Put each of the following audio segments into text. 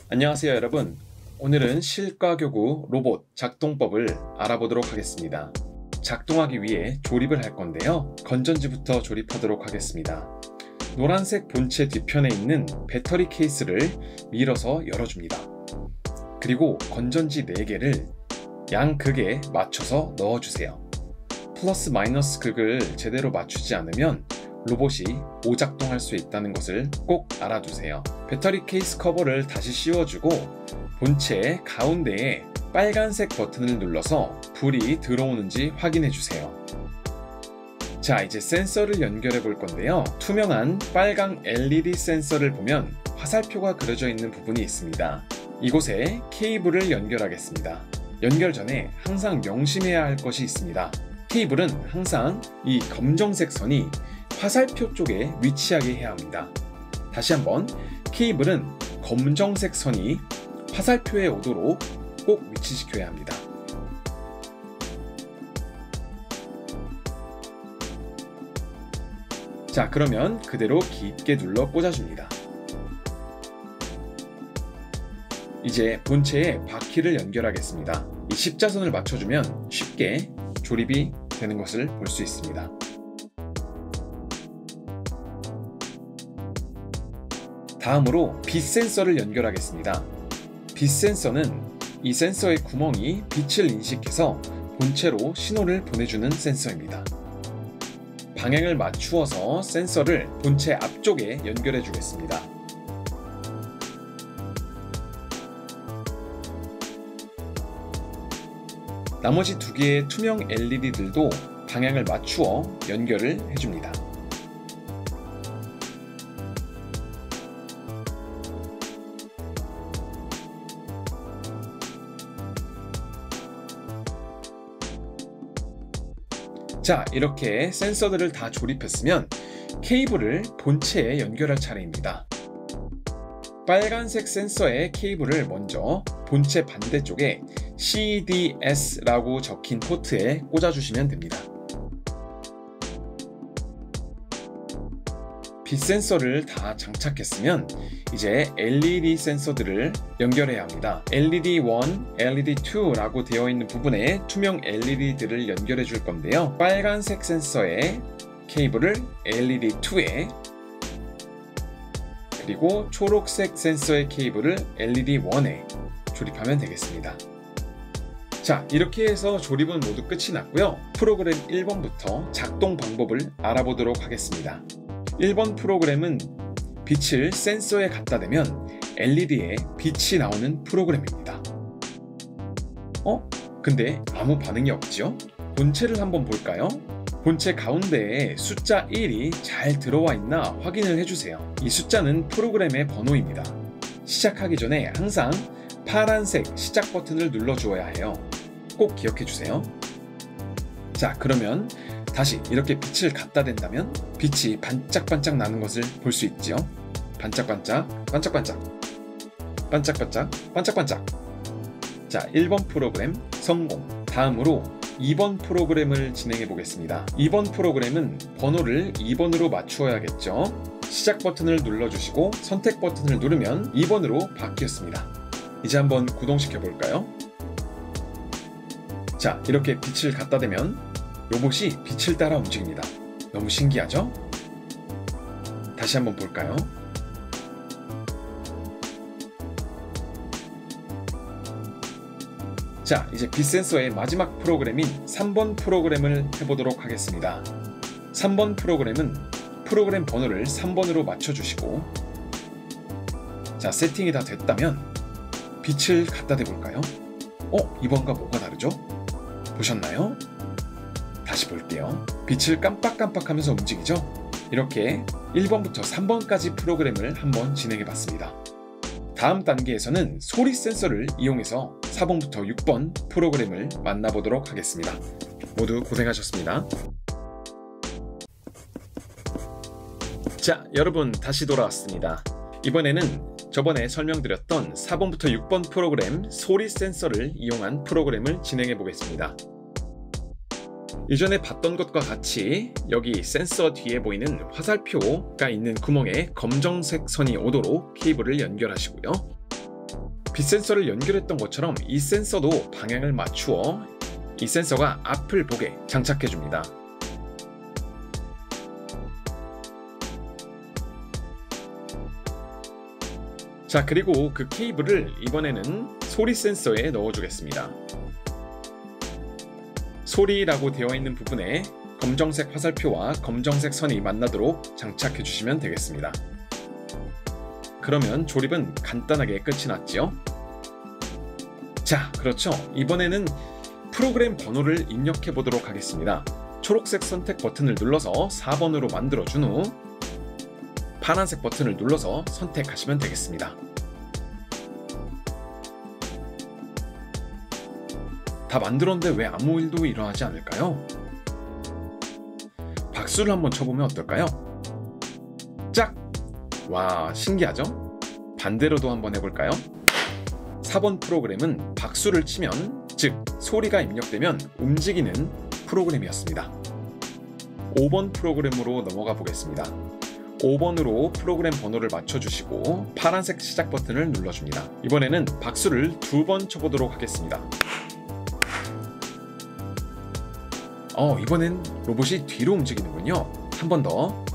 안녕하세요 여러분. 오늘은 실과교구 로봇 작동법을 알아보도록 하겠습니다. 작동하기 위해 조립을 할 건데요. 건전지부터 조립하도록 하겠습니다. 노란색 본체 뒤편에 있는 배터리 케이스를 밀어서 열어줍니다. 그리고 건전지 4개를 양극에 맞춰서 넣어주세요. 플러스 마이너스 극을 제대로 맞추지 않으면 로봇이 오작동할 수 있다는 것을 꼭 알아두세요. 배터리 케이스 커버를 다시 씌워주고 본체 가운데에 빨간색 버튼을 눌러서 불이 들어오는지 확인해주세요. 자, 이제 센서를 연결해 볼 건데요. 투명한 빨강 LED 센서를 보면 화살표가 그려져 있는 부분이 있습니다. 이곳에 케이블을 연결하겠습니다. 연결 전에 항상 명심해야 할 것이 있습니다. 케이블은 항상 이 검정색 선이 화살표 쪽에 위치하게 해야 합니다. 다시 한번, 케이블은 검정색 선이 화살표에 오도록 꼭 위치시켜야 합니다. 자, 그러면 그대로 깊게 눌러 꽂아줍니다. 이제 본체에 바퀴를 연결하겠습니다. 이 십자선을 맞춰주면 쉽게 조립이 되는 것을 볼 수 있습니다. 다음으로 빛 센서를 연결하겠습니다. 빛 센서는 이 센서의 구멍이 빛을 인식해서 본체로 신호를 보내주는 센서입니다. 방향을 맞추어서 센서를 본체 앞쪽에 연결해 주겠습니다. 나머지 2개의 투명 LED들도 방향을 맞추어 연결을 해줍니다. 자, 이렇게 센서들을 다 조립했으면 케이블을 본체에 연결할 차례입니다. 빨간색 센서의 케이블을 먼저 본체 반대쪽에 CDS라고 적힌 포트에 꽂아주시면 됩니다. 빛 센서를 다 장착했으면 이제 LED 센서들을 연결해야 합니다. LED1, LED2라고 되어 있는 부분에 투명 LED들을 연결해 줄 건데요. 빨간색 센서의 케이블을 LED2에, 그리고 초록색 센서의 케이블을 LED1에 조립하면 되겠습니다. 자, 이렇게 해서 조립은 모두 끝이 났고요. 프로그램 1번부터 작동 방법을 알아보도록 하겠습니다. 1번 프로그램은 빛을 센서에 갖다 대면 LED에 빛이 나오는 프로그램입니다. 근데 아무 반응이 없지요? 본체를 한번 볼까요? 본체 가운데에 숫자 1이 잘 들어와 있나 확인을 해주세요. 이 숫자는 프로그램의 번호입니다. 시작하기 전에 항상 파란색 시작 버튼을 눌러주어야 해요. 꼭 기억해주세요. 자, 그러면 다시 이렇게 빛을 갖다 댄다면 빛이 반짝반짝 나는 것을 볼 수 있지요. 반짝반짝, 반짝반짝, 반짝반짝, 반짝반짝. 자, 1번 프로그램 성공. 다음으로 2번 프로그램을 진행해 보겠습니다. 2번 프로그램은 번호를 2번으로 맞추어야겠죠. 시작 버튼을 눌러주시고 선택 버튼을 누르면 2번으로 바뀌었습니다. 이제 한번 구동시켜 볼까요? 자, 이렇게 빛을 갖다 대면 로봇이 빛을 따라 움직입니다. 너무 신기하죠? 다시 한번 볼까요? 자, 이제 빛 센서의 마지막 프로그램인 3번 프로그램을 해보도록 하겠습니다. 3번 프로그램은 프로그램 번호를 3번으로 맞춰주시고, 자, 세팅이 다 됐다면 빛을 갖다 대볼까요? 이번과 뭐가 다르죠? 보셨나요? 다시 볼게요. 빛을 깜빡깜빡하면서 움직이죠? 이렇게 1번부터 3번까지 프로그램을 한번 진행해봤습니다. 다음 단계에서는 소리 센서를 이용해서 4번부터 6번 프로그램을 만나보도록 하겠습니다. 모두 고생하셨습니다. 자, 여러분 다시 돌아왔습니다. 이번에는 저번에 설명드렸던 4번부터 6번 프로그램 소리 센서를 이용한 프로그램을 진행해 보겠습니다. 이전에 봤던 것과 같이 여기 센서 뒤에 보이는 화살표가 있는 구멍에 검정색 선이 오도록 케이블을 연결하시고요. 빛 센서를 연결했던 것처럼 이 센서도 방향을 맞추어 이 센서가 앞을 보게 장착해 줍니다. 자, 그리고 그 케이블을 이번에는 소리 센서에 넣어 주겠습니다. 소리라고 되어 있는 부분에 검정색 화살표와 검정색 선이 만나도록 장착해 주시면 되겠습니다. 그러면 조립은 간단하게 끝이 났지요? 자, 그렇죠. 이번에는 프로그램 번호를 입력해 보도록 하겠습니다. 초록색 선택 버튼을 눌러서 4번으로 만들어 준 후 파란색 버튼을 눌러서 선택하시면 되겠습니다. 다 만들었는데 왜 아무 일도 일어나지 않을까요? 박수를 한번 쳐보면 어떨까요? 짝! 와, 신기하죠? 반대로도 한번 해볼까요? 4번 프로그램은 박수를 치면, 즉 소리가 입력되면 움직이는 프로그램이었습니다. 5번 프로그램으로 넘어가 보겠습니다. 5번으로 프로그램 번호를 맞춰주시고 파란색 시작 버튼을 눌러줍니다. 이번에는 박수를 2번 쳐보도록 하겠습니다. 이번엔 로봇이 뒤로 움직이는군요. 한 번 더.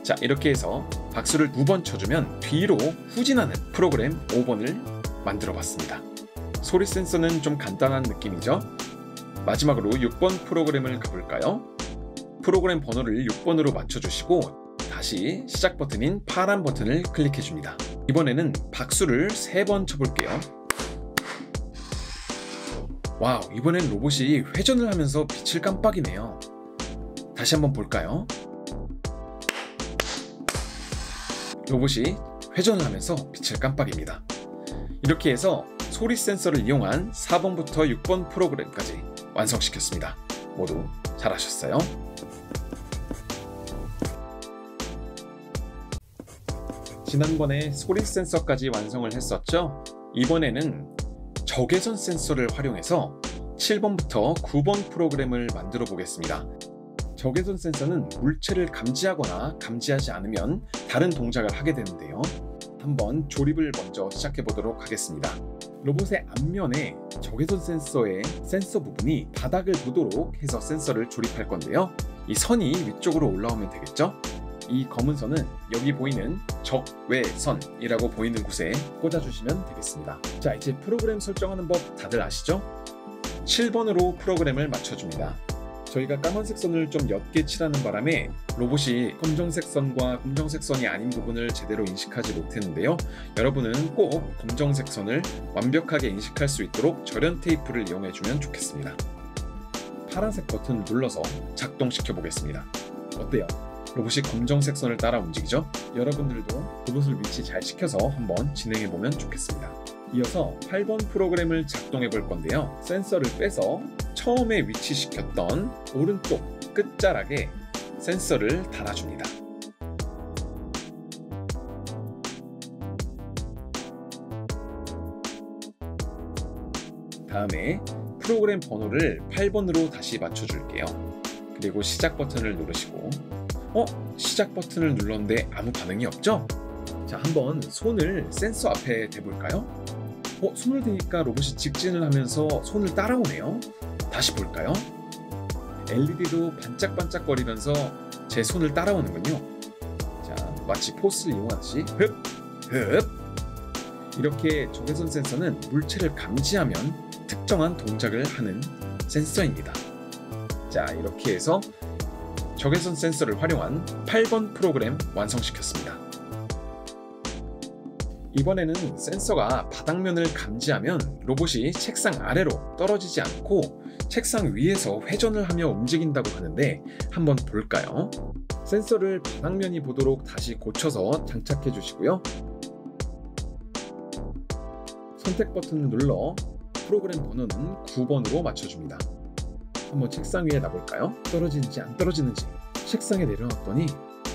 자, 이렇게 해서 박수를 2번 쳐주면 뒤로 후진하는 프로그램 5번을 만들어 봤습니다. 소리 센서는 좀 간단한 느낌이죠? 마지막으로 6번 프로그램을 가볼까요? 프로그램 번호를 6번으로 맞춰주시고 다시 시작 버튼인 파란 버튼을 클릭해줍니다. 이번에는 박수를 3번 쳐볼게요. 와우, 이번엔 로봇이 회전을 하면서 빛을 깜빡이네요. 다시 한번 볼까요? 로봇이 회전을 하면서 빛을 깜빡입니다. 이렇게 해서 소리 센서를 이용한 4번부터 6번 프로그램까지 완성시켰습니다. 모두 잘하셨어요? 지난번에 소리 센서까지 완성을 했었죠? 이번에는 적외선 센서를 활용해서 7번부터 9번 프로그램을 만들어 보겠습니다. 적외선 센서는 물체를 감지하거나 감지하지 않으면 다른 동작을 하게 되는데요. 한번 조립을 먼저 시작해 보도록 하겠습니다. 로봇의 앞면에 적외선 센서의 센서 부분이 바닥을 보도록 해서 센서를 조립할 건데요. 이 선이 위쪽으로 올라오면 되겠죠? 이 검은 선은 여기 보이는 적외선이라고 보이는 곳에 꽂아주시면 되겠습니다. 자, 이제 프로그램 설정하는 법 다들 아시죠? 7번으로 프로그램을 맞춰줍니다. 저희가 까만색 선을 좀 옅게 칠하는 바람에 로봇이 검정색 선과 검정색 선이 아닌 부분을 제대로 인식하지 못했는데요. 여러분은 꼭 검정색 선을 완벽하게 인식할 수 있도록 절연 테이프를 이용해주면 좋겠습니다. 파란색 버튼을 눌러서 작동시켜 보겠습니다. 어때요? 로봇이 검정색 선을 따라 움직이죠? 여러분들도 로봇을 위치 잘 시켜서 한번 진행해보면 좋겠습니다. 이어서 8번 프로그램을 작동해 볼 건데요. 센서를 빼서 처음에 위치시켰던 오른쪽 끝자락에 센서를 달아줍니다. 다음에 프로그램 번호를 8번으로 다시 맞춰줄게요. 그리고 시작 버튼을 누르시고 시작 버튼을 눌렀는데 아무 반응이 없죠? 자, 한번 손을 센서 앞에 대볼까요? 손을 대니까 로봇이 직진을 하면서 손을 따라오네요. 다시 볼까요? LED도 반짝반짝거리면서 제 손을 따라오는군요. 자, 마치 포스를 이용하듯이 흡 이렇게 적외선 센서는 물체를 감지하면 특정한 동작을 하는 센서입니다. 자, 이렇게 해서 적외선 센서를 활용한 8번 프로그램 완성시켰습니다. 이번에는 센서가 바닥면을 감지하면 로봇이 책상 아래로 떨어지지 않고 책상 위에서 회전을 하며 움직인다고 하는데 한번 볼까요? 센서를 바닥면이 보도록 다시 고쳐서 장착해 주시고요. 선택 버튼을 눌러 프로그램 번호는 9번으로 맞춰줍니다. 한번 책상 위에 놔볼까요? 떨어지는지 안 떨어지는지. 책상에 내려놨더니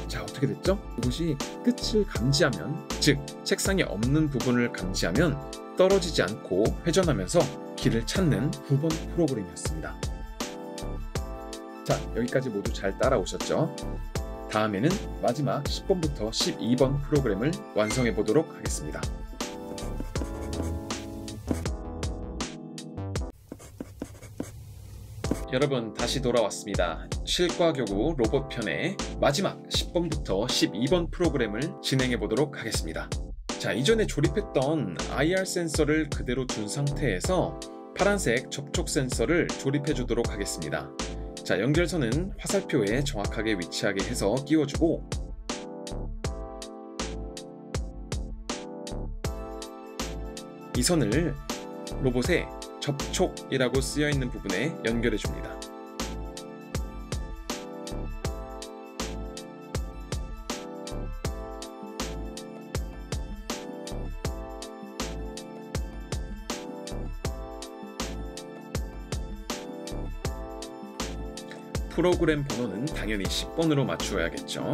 자, 어떻게 됐죠? 로봇이 끝을 감지하면, 즉 책상에 없는 부분을 감지하면 떨어지지 않고 회전하면서 길을 찾는 9번 프로그램이었습니다. 자, 여기까지 모두 잘 따라오셨죠? 다음에는 마지막 10번부터 12번 프로그램을 완성해 보도록 하겠습니다. 여러분, 다시 돌아왔습니다. 실과교구 로봇 편의 마지막 10번부터 12번 프로그램을 진행해 보도록 하겠습니다. 자, 이전에 조립했던 IR 센서를 그대로 둔 상태에서 파란색 접촉 센서를 조립해 주도록 하겠습니다. 자, 연결선은 화살표에 정확하게 위치하게 해서 끼워주고, 이 선을 로봇의 접촉이라고 쓰여있는 부분에 연결해 줍니다. 프로그램 번호는 당연히 10번으로 맞추어야겠죠.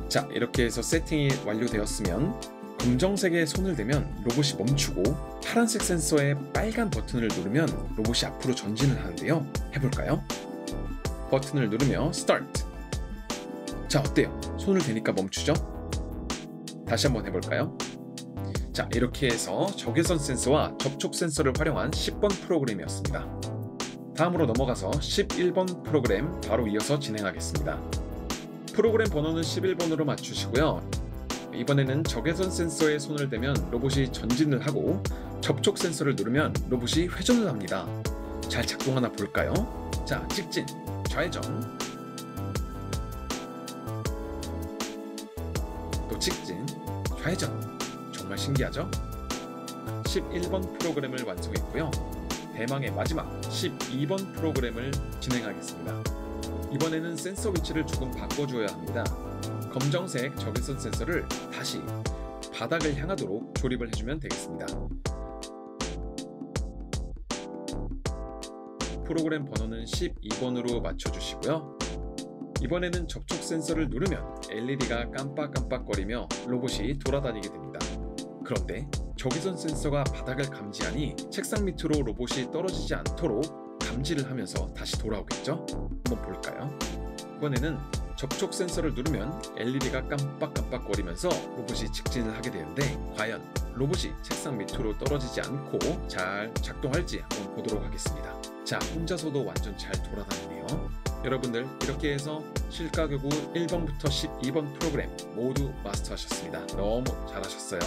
자, 이렇게 해서 세팅이 완료되었으면 검정색에 손을 대면 로봇이 멈추고 파란색 센서의 빨간 버튼을 누르면 로봇이 앞으로 전진을 하는데요. 해볼까요? 버튼을 누르며 스타트. 자, 어때요? 손을 대니까 멈추죠? 다시 한번 해볼까요? 자, 이렇게 해서 적외선 센서와 접촉 센서를 활용한 10번 프로그램이었습니다. 다음으로 넘어가서 11번 프로그램 바로 이어서 진행하겠습니다. 프로그램 번호는 11번으로 맞추시고요. 이번에는 적외선 센서에 손을 대면 로봇이 전진을 하고 접촉 센서를 누르면 로봇이 회전을 합니다. 잘 작동하나 볼까요? 자, 직진, 좌회전, 또 직진, 좌회전. 정말 신기하죠? 11번 프로그램을 완성했고요. 대망의 마지막 12번 프로그램을 진행하겠습니다. 이번에는 센서 위치를 조금 바꿔줘야 합니다. 검정색 적외선 센서를 다시 바닥을 향하도록 조립을 해주면 되겠습니다. 프로그램 번호는 12번으로 맞춰주시고요. 이번에는 접촉 센서를 누르면 LED가 깜빡깜빡거리며 로봇이 돌아다니게 됩니다. 그런데 적외선 센서가 바닥을 감지하니 책상 밑으로 로봇이 떨어지지 않도록 감지를 하면서 다시 돌아오겠죠? 한번 볼까요? 이번에는 접촉 센서를 누르면 LED가 깜빡깜빡거리면서 로봇이 직진을 하게 되는데 과연 로봇이 책상 밑으로 떨어지지 않고 잘 작동할지 한번 보도록 하겠습니다. 자, 혼자서도 완전 잘 돌아다니네요. 여러분들, 이렇게 해서 실과교구 1번부터 12번 프로그램 모두 마스터하셨습니다. 너무 잘하셨어요.